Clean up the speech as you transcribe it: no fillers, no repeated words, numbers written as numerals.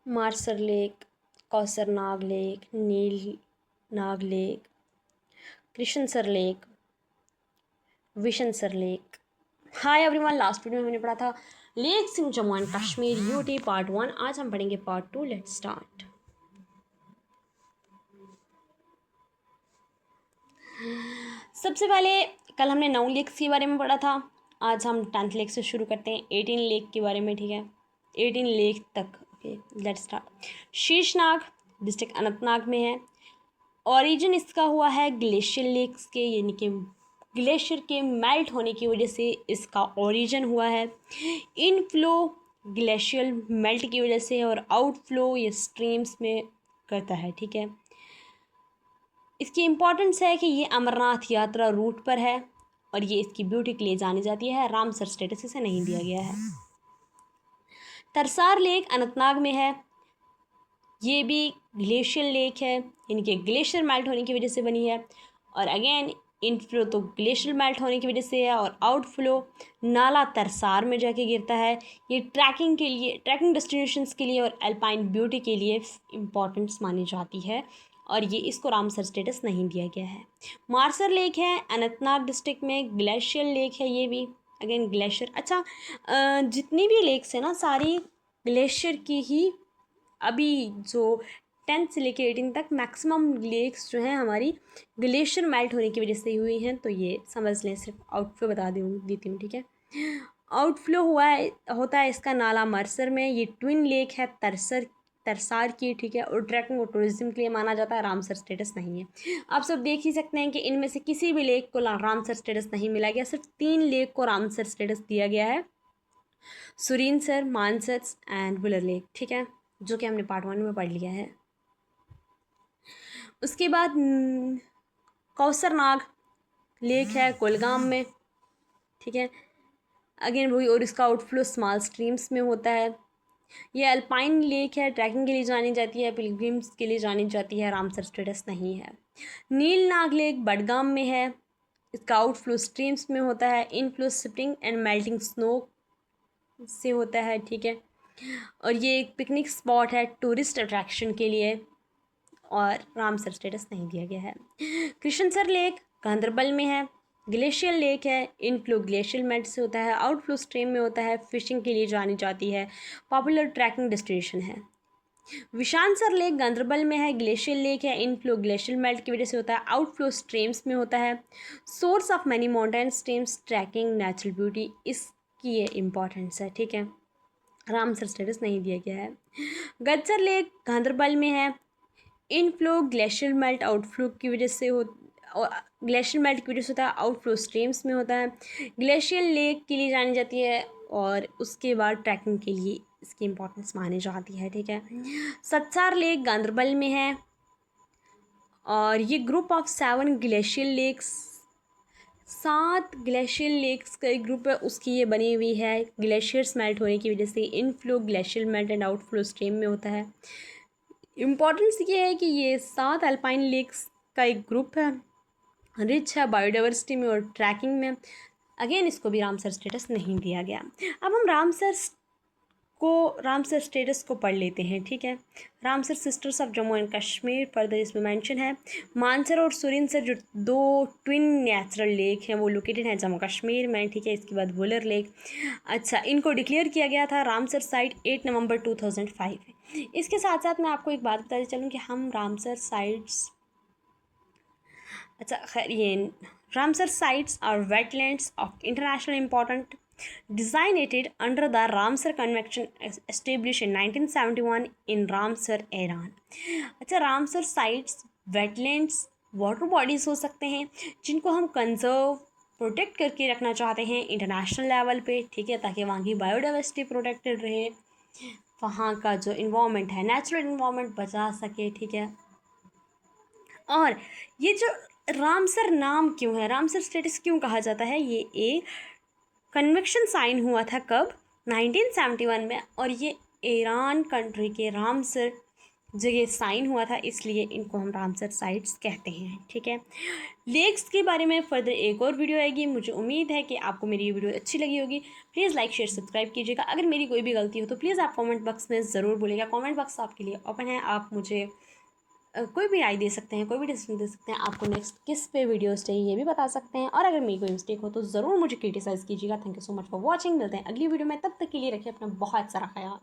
Marsar lake, Kausar Nag lake, Nil Nag lake, Krishnasar lake, Vishansar lake. Hi everyone, last video में हमने पढ़ा था lakes in Jammu and Kashmir UT part 1। आज हम पढ़ेंगे पार्ट 2। Let's start. सबसे पहले कल हमने 9 लेक्स के बारे में पढ़ा था। आज हम 10th लेक से शुरू करते हैं 18 लेक के बारे में। ठीक है, 18 लेक तक। Okay, let's start. Sheshnag district Anantnag में है। ओरिजिन इसका हुआ है ग्लेशियर लेक्स के, यानी कि ग्लेशियर के मेल्ट होने की वजह से इसका ओरिजिन हुआ है। इनफ्लो ग्लेशियर मेल्ट की वजह से और आउटफ्लो ये स्ट्रीम्स में करता है। ठीक है, इसकी इम्पोर्टेंस है कि ये अमरनाथ यात्रा रूट पर है और ये इसकी ब्यूटी के लिए जानी जाती है। रामसर स्टेटस इसे नहीं दिया गया है। तरसार लेक अनंतनाग में है। ये भी ग्लेशियर लेक है, यानी कि ग्लेशियर मेल्ट होने की वजह से बनी है। और अगेन इनफ्लो तो ग्लेशियर मेल्ट होने की वजह से है और आउटफ्लो नाला तरसार में जाके गिरता है। ये ट्रैकिंग के लिए, ट्रैकिंग डेस्टिनेशंस के लिए और अल्पाइन ब्यूटी के लिए इम्पॉर्टेंस मानी जाती है और ये इसको रामसर स्टेटस नहीं दिया गया है। मार्सर लेक है अनंतनाग डिस्ट्रिक्ट में, ग्लेशियर लेक है ये भी, अगेन ग्लेशियर। अच्छा, जितनी भी लेक्स है ना सारी ग्लेशियर की ही। अभी जो 10th से लेके 18 तक मैक्सिमम लेक्स जो हैं हमारी ग्लेशियर मेल्ट होने की वजह से हुई हैं, तो ये समझ लें। सिर्फ आउटफ्लो बता देती हूँ। ठीक है, आउटफ्लो होता है इसका नाला मरसर में। ये ट्विन लेक है तरसार की। ठीक है, और ट्रैकिंग और टूरिज्म के लिए माना जाता है। रामसर स्टेटस नहीं है। आप सब देख ही सकते हैं कि इनमें से किसी भी लेक को रामसर स्टेटस नहीं मिला गया। सिर्फ 3 लेक को रामसर स्टेटस दिया गया है, सुरीनसर, मानसर एंड वुलर लेक। ठीक है, जो कि हमने पार्ट 1 में पढ़ लिया है। उसके बाद कौसर नाग लेक है कोलगाम में। ठीक है, अगेन वही, और इसका आउटफ्लो स्मॉल स्ट्रीम्स में होता है। ये अल्पाइन लेक है, ट्रैकिंग के लिए जानी जाती है, पिलग्रिम्स के लिए जानी जाती है। रामसर स्टेटस नहीं है। नील नाग लेक बडगाम में है। इसका आउटफ्लो स्ट्रीम्स में होता है। Inflow spring and melting snow से होता है। ठीक है, और ये एक पिकनिक स्पॉट है टूरिस्ट अट्रैक्शन के लिए और रामसर स्टेटस नहीं दिया गया है। कृष्णसर लेक गांधरबल में है। ग्लेशियर लेक है। इनफ्लो ग्लेशियर मेल्ट से होता है, आउटफ्लो स्ट्रीम में होता है, फिशिंग के लिए जानी जाती है, पॉपुलर ट्रैकिंग डेस्टिनेशन है। विशानसर लेक गांधरबल में है। ग्लेशियर लेक है। इनफ्लो ग्लेशियर मेल्ट की वजह से होता है, आउटफ्लो स्ट्रीम्स में होता है, source of many mountain streams, trekking, natural beauty, इसकी ये इम्पॉर्टेंस है। ठीक है, रामसर स्टेटस नहीं दिया गया है। गज्जर लेक गांधरबल में है। इनफ्लो ग्लेशियर मेल्ट आउटफ्लो की वजह से ग्लेशियर मेल्ट की वजह से होता है, आउटफ्लो स्ट्रीम्स में होता है। ग्लेशियर लेक के लिए जानी जाती है और उसके बाद ट्रैकिंग के लिए इसकी इम्पोर्टेंस मानी जाती है। ठीक है, सत्सार लेक गांधरबल में है और ये group of 7 glacier lakes, 7 glacier lakes का एक ग्रुप है, उसकी ये बनी हुई है। ग्लेशियर्स मेल्ट होने की वजह से inflow glacier melt and outflow stream में होता है। इम्पॉर्टेंस ये है कि ये 7 अल्पाइन लेक्स का एक ग्रुप है, रिच है बायोडाइवर्सिटी में और ट्रैकिंग में। अगेन इसको भी रामसर स्टेटस नहीं दिया गया। अब हम रामसर स्टेटस को पढ़ लेते हैं। ठीक है, Ramsar sisters of Jammu and Kashmir further इसमें मेंशन है। मानसर और सुरिनसर जो 2 ट्विन नेचुरल लेक हैं वो लोकेटेड हैं जम्मू कश्मीर में। ठीक है, इसके बाद वुलर लेक। अच्छा, इनको डिक्लेयर किया गया था रामसर साइट 8 नवंबर 2005। इसके साथ साथ मैं आपको एक बात बताते चलूँ कि हम रामसर साइट्स, अच्छा खैर, ये Ramsar sites are wetlands of international important designated under the Ramsar Convention established in 1971 in Ramsar, Iran. अच्छा, Ramsar sites wetlands water bodies हो सकते हैं जिनको हम कंजर्व प्रोटेक्ट करके रखना चाहते हैं इंटरनेशनल लेवल पे। ठीक है, ताकि वहाँ की बायोडाइवर्सिटी प्रोटेक्टेड रहे, वहाँ का जो इन्वामेंट है नेचुरल इन्वामेंट बचा सके। ठीक है, और ये जो रामसर नाम क्यों है, रामसर स्टेटस क्यों कहा जाता है, ये एक कन्वेक्शन साइन हुआ था कब, 1971 में, और ये ईरान कंट्री के रामसर जगह साइन हुआ था, इसलिए इनको हम रामसर साइट्स कहते हैं। ठीक है, लेक्स के बारे में फर्दर एक और वीडियो आएगी। मुझे उम्मीद है कि आपको मेरी ये वीडियो अच्छी लगी होगी। प्लीज़ लाइक शेयर सब्सक्राइब कीजिएगा। अगर मेरी कोई भी गलती हो तो प्लीज़ आप कमेंट बॉक्स में ज़रूर बोलिएगा। कमेंट बॉक्स आपके लिए ओपन है, आप मुझे कोई भी राय दे सकते हैं, कोई भी डिसीजन दे सकते हैं। आपको नेक्स्ट किस पे वीडियोस चाहिए ये भी बता सकते हैं, और अगर मेरी कोई मिस्टेक हो तो ज़रूर मुझे क्रिटिसाइज़ कीजिएगा। Thank you so much for watching. मिलते हैं अगली वीडियो में, तब तक के लिए रखिए अपना बहुत सारा ख्याल।